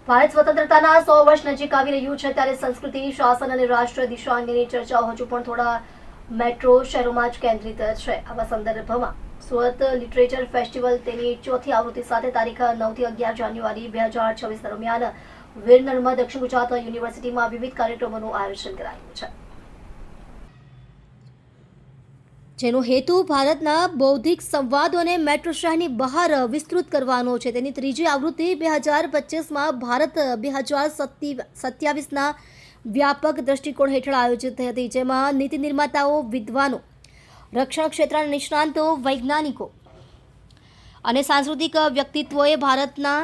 ભારત સ્વતંત્રતાના 100 વર્ષ નજીક આવી રહ્યું છે ત્યારે સંસ્કૃતિ, શાસન અને રાષ્ટ્રીય દિશા અંગેની ચર્ચાઓ હજુ પણ થોડા મેટ્રો શહેરોમાં જ કેન્દ્રિત છે. આવા સંદર્ભમાં સુરત લિટરેચર ફેસ્ટિવલ તેની ચોથી આવૃત્તિ સાથે તારીખ 9 થી 11 જાન્યુઆરી 2026 દરમિયાન વીર નર્મદ દક્ષિણ ગુજરાત યુનિવર્સિટીમાં વિવિધ કાર્યક્રમોનું આયોજન કરાયું છે, જેનો હેતુ ભારતના બૌદ્ધિક સંવાદોને મેટ્રો શહેરની બહાર વિસ્તૃત કરવાનો છે. તેની ત્રીજી આવૃત્તિ 2025માં ભારત 2027ના વ્યાપક દ્રષ્ટિકોણ હેઠળ આયોજિત થઈ હતી, જેમાં નીતિ નિર્માતાઓ, વિદ્વાનો, રક્ષણ ક્ષેત્રના નિષ્ણાંતો, વૈજ્ઞાનિકો અને સાંસ્કૃતિક વ્યક્તિત્વોએ ભારતના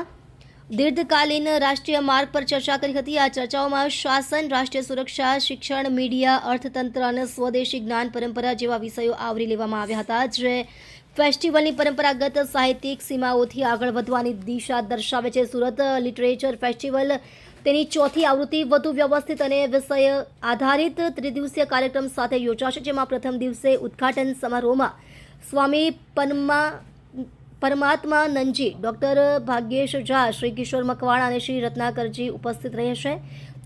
દીર્ઘકાલીન રાષ્ટ્રીય માર્ગ પર ચર્ચા કરી હતી. આ ચર્ચાઓમાં શાસન, રાષ્ટ્રીય સુરક્ષા, શિક્ષણ, મીડિયા, અર્થતંત્ર અને સ્વદેશી જ્ઞાન પરંપરા જેવા વિષયો આવરી લેવામાં આવ્યા હતા, જે ફેસ્ટિવલની પરંપરાગત સાહિત્યિક સીમાઓથી આગળ વધવાની દિશા દર્શાવે છે. સુરત લિટરેચર ફેસ્ટિવલ તેની ચોથી આવૃત્તિ વધુ વ્યવસ્થિત અને વિષય આધારિત ત્રિદિવસીય કાર્યક્રમ સાથે યોજાશે, જેમાં પ્રથમ દિવસે ઉદ્ઘાટન સમારોહમાં સ્વામી પરમાત્માનંદજી, ડૉક્ટર ભાગ્યેશ ઝા, શ્રી કિશોર મકવાણા અને શ્રી રત્નાકરજી ઉપસ્થિત રહેશે.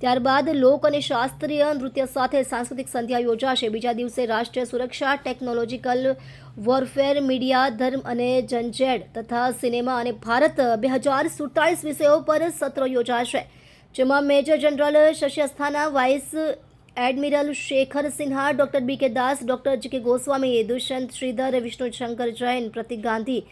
ત્યારબાદ લોક અને શાસ્ત્રીય નૃત્ય સાથે સાંસ્કૃતિક સંધ્યા યોજાશે. બીજા દિવસે રાષ્ટ્રીય સુરક્ષા, ટેકનોલોજીકલ વોરફેર, મીડિયા, ધર્મ અને જનજેડ તથા સિનેમા અને ભારત 2047 વિષયો પર સત્ર યોજાશે, જેમાં major general Shashi Asthana, vice admiral Shekhar Sinha, doctor BK Das, doctor GK Goswami, Dushyant Shridhar, Vishnu Shankar Jain, Pratik Gandhi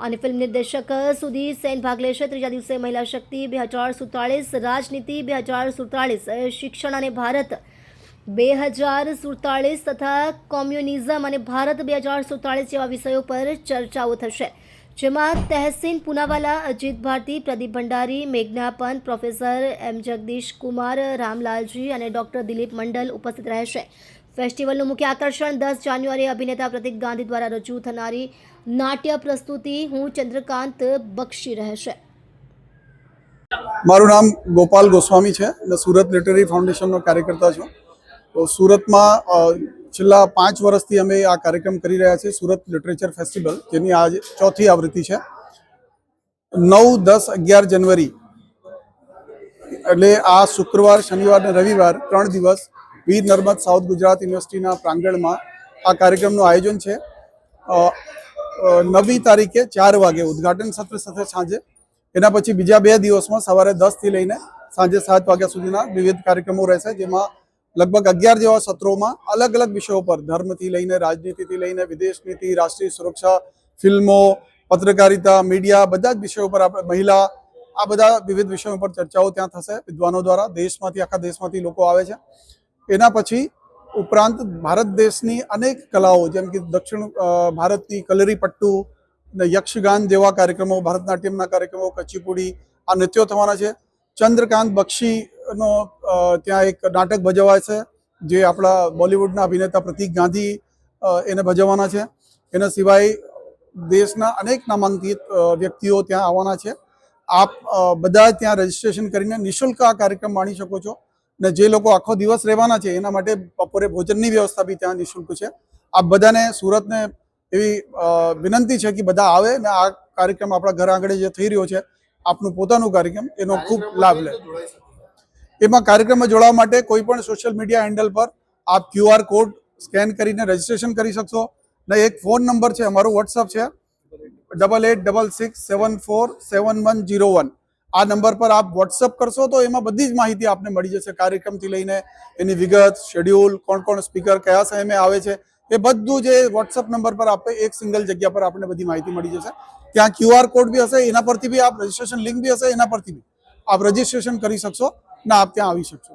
અને ફિલ્મ નિર્દેશક સુધીર સેન ભાગ લેશે. ત્રીજા દિવસે મહિલા શક્તિ 2047, રાજનીતિ 2047, શિક્ષણ અને ભારત 2047 તથા કોમ્યુનિઝમ અને ભારત 2047 જેવા વિષયો પર ચર્ચાઓ થશે, જેમાં તહસીન પૂનાવાલા, અજીત ભારતી, પ્રદીપ ભંડારી, મેઘના પંત, પ્રોફેસર M જગદીશ કુમાર, રામલાલજી અને ડૉક્ટર દિલીપ મંડલ ઉપસ્થિત રહેશે. ફેસ્ટિવલનું મુખ્ય આકર્ષણ 10 જાન્યુઆરીએ અભિનેતા પ્રતિક ગાંધી દ્વારા રજૂ થનારી નાટ્ય પ્રસ્તુતિ હું ચંદ્રકાંત બક્ષી રહેશે. મારું નામ ગોપાલ ગોસ્વામી છે અને સુરત લિટરરી ફાઉન્ડેશનનો કાર્યકર્તા છું. તો સુરતમાં છેલ્લા 5 વર્ષથી અમે આ કાર્યક્રમ કરી રહ્યા છીએ, સુરત લિટરેચર ફેસ્ટિવલ, જેની આજ ચોથી આવૃત્તિ છે. 9, 10, 11 જાન્યુઆરી એટલે આ શુક્રવાર, શનિવાર અને રવિવાર 3 દિવસ વીર નર્મદ સાઉથ ગુજરાત યુનિવર્સિટીના પ્રાંગણમાં આ કાર્યક્રમનું આયોજન છે. 9મી તારીખે 4 વાગે ઉદ્ઘાટન સત્ર સાથે સાંજે, એના પછી બીજા 2 દિવસમાં સવારે 10 થી લઈને સાંજે 7 વાગ્યા સુધીના વિવિધ કાર્યક્રમો રહેશે, જેમાં લગભગ 11 જેવા સત્રોમાં અલગ અલગ વિષયો પર, ધર્મથી લઈને રાજનીતિથી લઈને વિદેશ નીતિ, રાષ્ટ્રીય સુરક્ષા, ફિલ્મો, પત્રકારિતા, મીડિયા, બધા જ વિષયો પર, આપણે મહિલા, આ બધા વિવિધ વિષયો પર ચર્ચાઓ ત્યાં થશે વિદ્વાનો દ્વારા. દેશમાંથી, આખા દેશમાંથી લોકો આવે છે. એના પછી ઉપરાંત ભારત દેશની અનેક કલાઓ, જેમ કે દક્ષિણ ભારતની કલરીપટ્ટુ અને યક્ષગાન જેવા કાર્યક્રમો, ભરતનાટ્યમના કાર્યક્રમો, કચ્છીપુડી, આ નૃત્યો થવાના છે. ચંદ્રકાંત બક્ષીનો ત્યાં એક નાટક ભજવાય છે, જે આપણા બોલિવૂડના અભિનેતા પ્રતિક ગાંધી એને ભજવવાના છે. એના સિવાય દેશના અનેક નામાંકિત વ્યક્તિઓ ત્યાં આવવાના છે. આપ બધા ત્યાં રજીસ્ટ્રેશન કરીને નિઃશુલ્ક આ કાર્યક્રમ માણી શકો છો. અને જે લોકો આખો દિવસ રહેવાના છે એના માટે બપોરે ભોજનની વ્યવસ્થા બી ત્યાં નિઃશુલ્ક છે. આપ બધાને, સુરતને એવી વિનંતી છે કે બધા આવે ને આ કાર્યક્રમ આપણા ઘર આંગણે જે થઈ રહ્યો છે, આપનું પોતાનું કાર્યક્રમ, એનો ખૂબ લાભ લે. એમાં કાર્યક્રમમાં જોડાવા માટે કોઈ પણ સોશિયલ મીડિયા હેન્ડલ પર આપ QR કોડ સ્કેન કરીને રજીસ્ટ્રેશન કરી શકશો. ને એક ફોન નંબર છે, અમારો WhatsApp છે 8866747101. આ નંબર પર આપ WhatsApp કરશો તો એમાં બધી જ માહિતી આપને મળી જશે, કાર્યક્રમથી લઈને એની વિગત, શેડ્યુલ, કોણ કોણ સ્પીકર કયા સમયે આવે છે, એ બધું જે WhatsApp નંબર પર આપે એક સિંગલ જગ્યા પર આપણને બધી માહિતી મળી જશે. ત્યાં QR કોડ બી હશે, એના પરથી બી આપ રજીસ્ટ્રેશન લિંક બી હશે, એના પરથી બી આપ રજીસ્ટ્રેશન કરી શકશો ને આપ ત્યાં આવી શકશો.